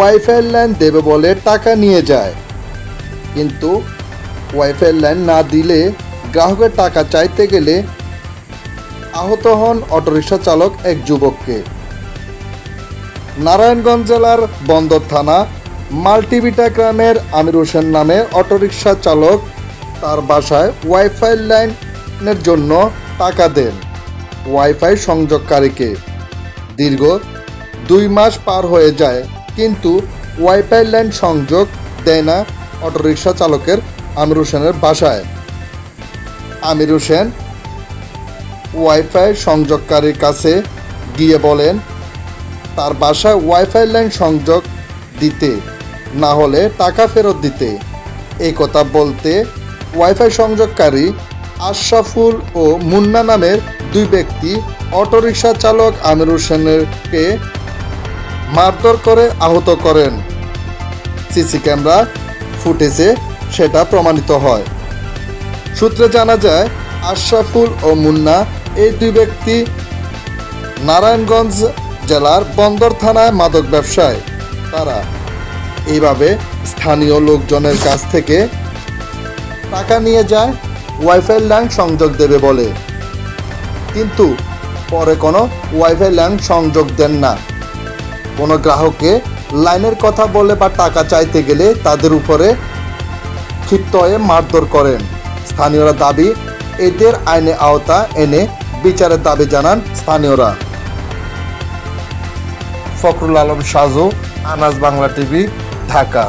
Wifi line দেবে বলে টাকা নিয়ে যায়, কিন্তু ওয়াইফাই লাইন না দিলে গ্রাহকের টাকা চাইতে গেলে আহত হন অটোরিকশা চালক এক যুবককে। নারায়ণগঞ্জ জেলার বন্দর থানা মাল্টিভিটা গ্রামের আমির হোসেন নামের অটোরিকশা চালক তার বাসায় ওয়াইফাই লাইনের জন্য টাকা দেন ওয়াইফাই সংযোগকারীকে। দীর্ঘ 2 মাস পার হয়ে যায়, কিন্তু ওয়াইফাই লাইন সংযোগ দেয় না অটোরিকশা চালকের আমির হোসেনের বাসায়। আমির হোসেন ওয়াইফাই সংযোগকারীর কাছে গিয়ে বলেন তার বাসায় ওয়াইফাই লাইন সংযোগ দিতে, না হলে টাকা ফেরত দিতে। এই কথা বলতে ওয়াইফাই সংযোগকারী আশরাফুল ও মুন্না নামের 2 ব্যক্তি অটোরিকশা চালক আমির হোসেনকে মারধর করে আহত করেন। সিসি ক্যামেরা ফুটেজে সেটা প্রমাণিত হয়। সূত্রে জানা যায় আশরাফুল ও মুন্না এই 2 ব্যক্তি নারায়ণগঞ্জ জেলার বন্দর থানায় মাদক ব্যবসায়। তারা এইভাবে স্থানীয় লোকজনের কাছ থেকে টাকা নিয়ে যায় ওয়াইফাই লাইন সংযোগ দেবে বলে, কিন্তু পরে কোনো ওয়াইফাই লাইন সংযোগ দেন না। কোনো গ্রাহককে লাইনের কথা বলে বা টাকা চাইতে গেলে তাদের উপরে ক্ষিপ্ত হয়ে মারধর করেন। স্থানীয়রা দাবি এদের আইনে আওতা এনে বিচারের দাবি জানান স্থানীয়রা। ফখরুল আলম সাজু, আনাজ বাংলা টিভি, ঢাকা।